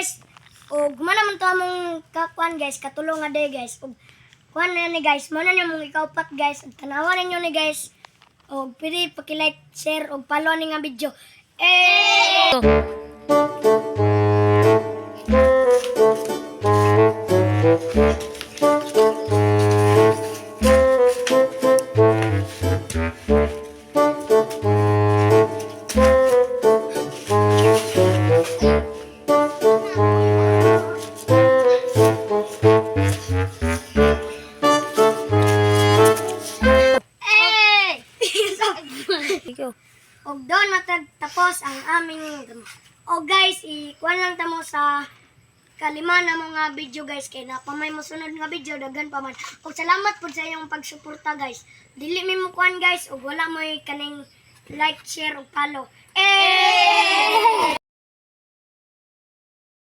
guys, og mana man to among kakuan guys, katulong nga day guys. Og kuan na ni guys, mo na niyo mong ikaupat guys. Ug tanawan ninyo ni guys. Og pwede paki-like, share og follow ni nga video. Og doon matagtapos ang aming og guys, ikuan lang tamo sa kalima na mga video guys kay na pa may mosunod nga video daghan pa man. Og salamat pud sa inyong pagsuporta guys. Dili mi mo kuan guys og wala mo kaning like, share ug follow.